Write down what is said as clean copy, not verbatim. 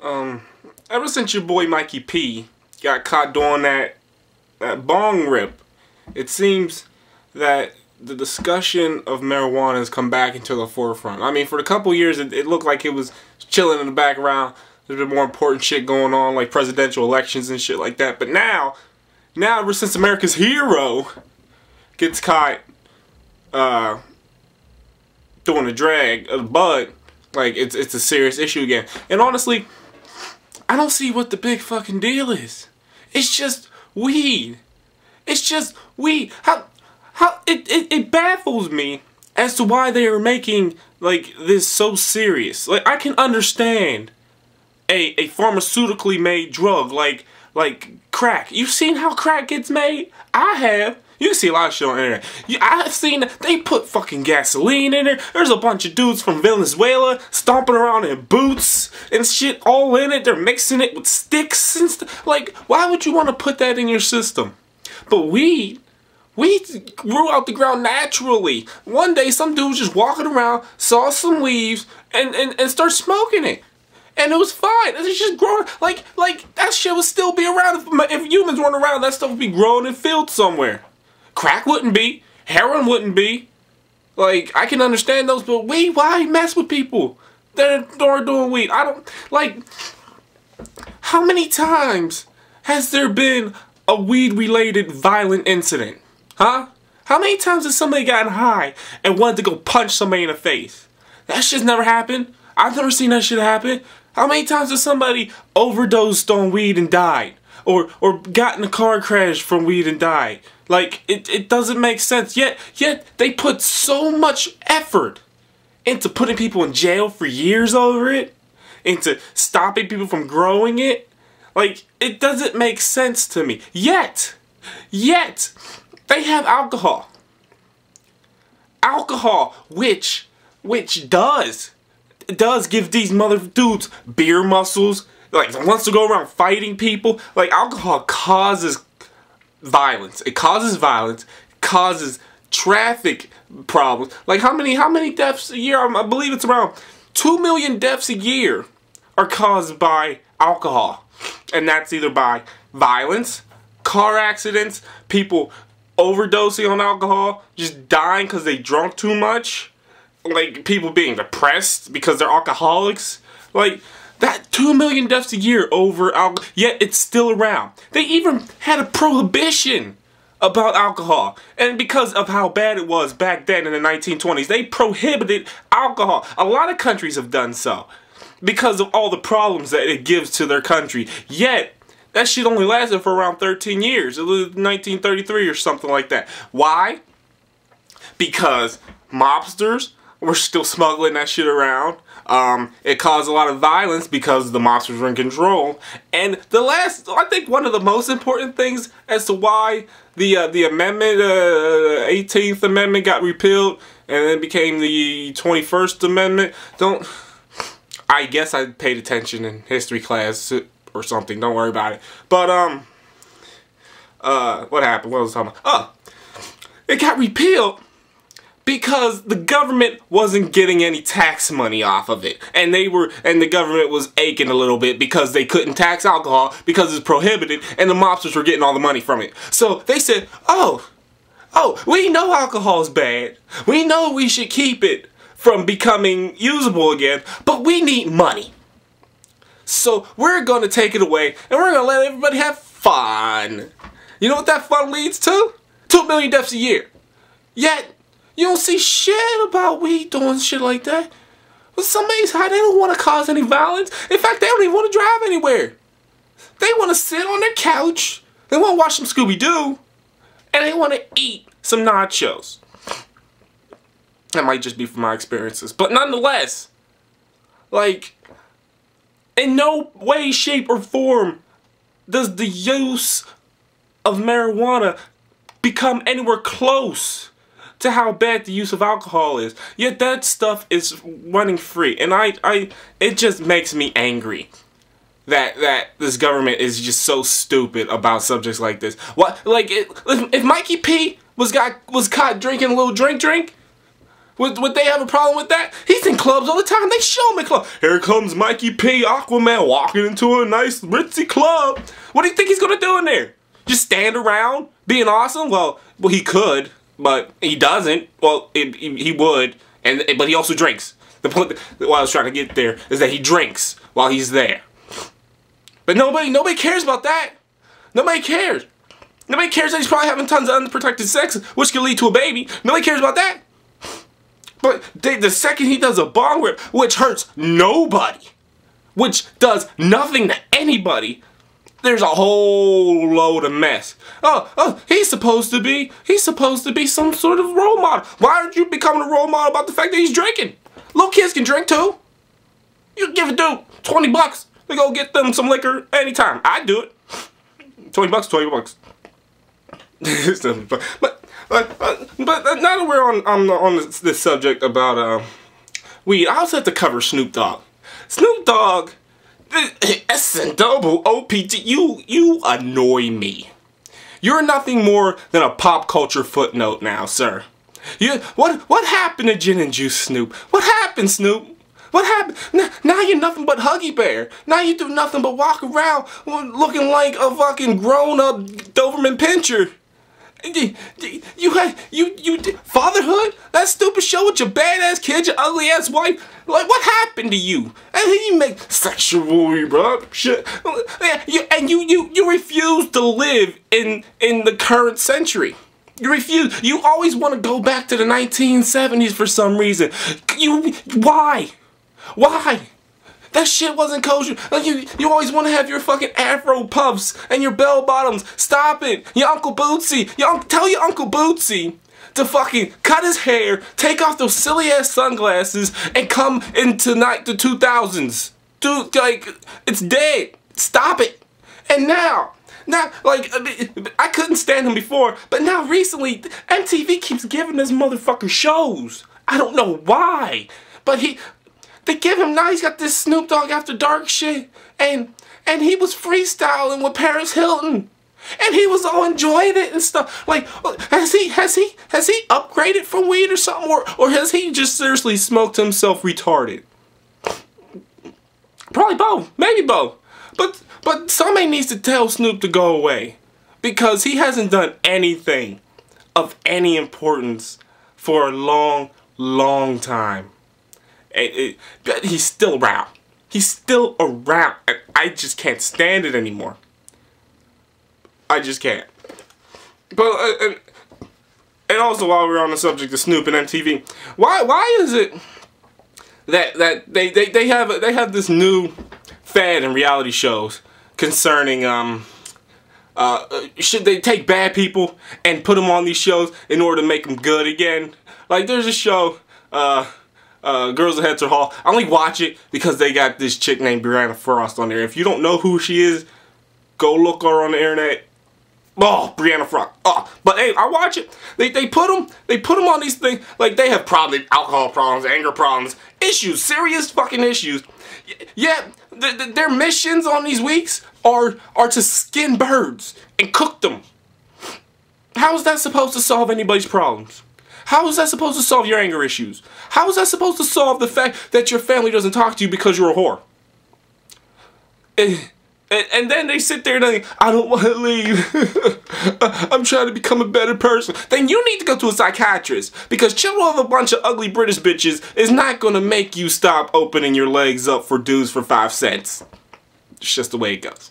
Ever since your boy Mikey P got caught doing that bong rip, it seems that the discussion of marijuana has come back into the forefront. I mean, for a couple years, it looked like it was chilling in the background. There's been more important shit going on, like presidential elections and shit like that. But now ever since America's hero gets caught doing a drag of bud, like it's a serious issue again. And honestly, I don't see what the big fucking deal is. It's just weed. It's just weed. How it baffles me as to why they are making like this so serious. Like, I can understand a pharmaceutically made drug like crack. You've seen how crack gets made? I have. You can see a lot of shit on the internet. I've seen they put fucking gasoline in there. There's a bunch of dudes from Venezuela stomping around in boots and shit all in it. They're mixing it with sticks and stuff. Like, why would you want to put that in your system? But weed grew out the ground naturally. One day, some dude was just walking around, saw some leaves, and started smoking it. And it was fine. It's just growing. Like that shit would still be around. If humans weren't around, that stuff would be growing in fields somewhere. Crack wouldn't be. Heroin wouldn't be. Like, I can understand those, but weed, why mess with people that are doing weed? I don't, like, how many times has there been a weed-related violent incident? Huh? How many times has somebody gotten high and wanted to go punch somebody in the face? That shit's never happened. I've never seen that shit happen. How many times has somebody overdosed on weed and died? Or got in a car crash from weed and died? Like, it doesn't make sense. Yet they put so much effort into putting people in jail for years over it, into stopping people from growing it. Like, it doesn't make sense to me. Yet they have alcohol. Alcohol, which does give these mother dudes beer muscles. Like, wants to go around fighting people. Like, alcohol causes violence. It causes violence. It causes traffic problems. Like, how many deaths a year? I believe it's around 2 million deaths a year are caused by alcohol. And that's either by violence, car accidents, people overdosing on alcohol, just dying because they drunk too much. Like, people being depressed because they're alcoholics. Like, that 2 million deaths a year over alcohol, yet it's still around. They even had a prohibition about alcohol. And because of how bad it was back then in the 1920s, they prohibited alcohol. A lot of countries have done so because of all the problems that it gives to their country. Yet, that shit only lasted for around 13 years. It was 1933 or something like that. Why? Because mobsters were still smuggling that shit around. It caused a lot of violence because the mobsters were in control. And the last, I think one of the most important things as to why the amendment, 18th Amendment got repealed and then became the 21st Amendment. I guess I paid attention in history class or something. Don't worry about it. But, what happened? What was I talking about? Oh, it got repealed because the government wasn't getting any tax money off of it. And the government was aching a little bit because they couldn't tax alcohol because it's prohibited and the mobsters were getting all the money from it. So they said, oh, we know alcohol is bad. We know we should keep it from becoming usable again, but we need money. So we're going to take it away and we're going to let everybody have fun. You know what that fun leads to? 2 million deaths a year. Yet, you don't see shit about weed doing shit like that. But somebody's high, they don't want to cause any violence. In fact, they don't even want to drive anywhere. They want to sit on their couch, they want to watch some Scooby-Doo, and they want to eat some nachos. That might just be from my experiences. But nonetheless, like, in no way, shape, or form does the use of marijuana become anywhere close to how bad the use of alcohol is. Yet that stuff is running free. And it just makes me angry that this government is just so stupid about subjects like this. What, like, if Mikey P was caught drinking a little drink, Would they have a problem with that? He's in clubs all the time. They show him in clubs. Here comes Mikey P, Aquaman, walking into a nice ritzy club. What do you think he's gonna do in there? Just stand around being awesome? Well, he could, but he doesn't. Well, he would, but he also drinks. The point what I was trying to get there is that he drinks while he's there. But nobody cares about that. Nobody cares. Nobody cares that he's probably having tons of unprotected sex, which can lead to a baby. Nobody cares about that. But the second he does a bong rip, which hurts nobody, which does nothing to anybody, there's a whole load of mess. Oh, he's supposed to be some sort of role model. Why aren't you becoming a role model about the fact that he's drinking? Little kids can drink too. You give a dude $20 to go get them some liquor anytime. I'd do it. $20, $20. But now that we're on this subject about weed, I also have to cover Snoop Dogg. Snoop Dogg, S-N-double-O-P-T, you annoy me. You're nothing more than a pop culture footnote now, sir. What happened to Gin and Juice, Snoop? What happened, Snoop? What happened? Now you're nothing but Huggy Bear. Now you do nothing but walk around looking like a fucking grown-up Doberman Pinscher. Fatherhood? That stupid show with your badass kid, your ugly ass wife. Like, what happened to you? And then you make sexual shit. You refuse to live in the current century. You refuse. You always want to go back to the 1970s for some reason. Why? Why? That shit wasn't kosher. Like you always want to have your fucking afro puffs and your bell bottoms. Stop it. Your Uncle Bootsy. Tell your Uncle Bootsy to fucking cut his hair, take off those silly ass sunglasses, and come into the 2000s. Dude, like, it's dead. Stop it. And now, like, I couldn't stand him before, but now recently, MTV keeps giving this motherfucker shows. I don't know why, but they give him, now he's got this Snoop Dogg After Dark shit, and he was freestyling with Paris Hilton, and he was all enjoying it and stuff. Like, has he upgraded from weed or something, or has he just seriously smoked himself retarded? Probably both, maybe both, but somebody needs to tell Snoop to go away, because he hasn't done anything of any importance for a long time. But he's still around. He's still around. And I just can't stand it anymore. I just can't. But and also, while we're on the subject of Snoop and MTV, why is it that they have this new fad in reality shows concerning should they take bad people and put them on these shows in order to make them good again? Like, there's a show, Girls That Heads Are Hall. I only watch it because they got this chick named Brianna Frost on there. If you don't know who she is, go look her on the internet. Oh, Brianna Frost. Oh, but hey, I watch it. They put them on these things. Like, they have problems, alcohol problems, anger problems, issues, serious fucking issues. Yeah, their missions on these weeks are to skin birds and cook them. How is that supposed to solve anybody's problems? How is that supposed to solve your anger issues? How is that supposed to solve the fact that your family doesn't talk to you because you're a whore? And then they sit there and they, I don't want to leave. I'm trying to become a better person. Then you need to go to a psychiatrist, because chilling with a bunch of ugly British bitches is not going to make you stop opening your legs up for dudes for 5 cents. It's just the way it goes.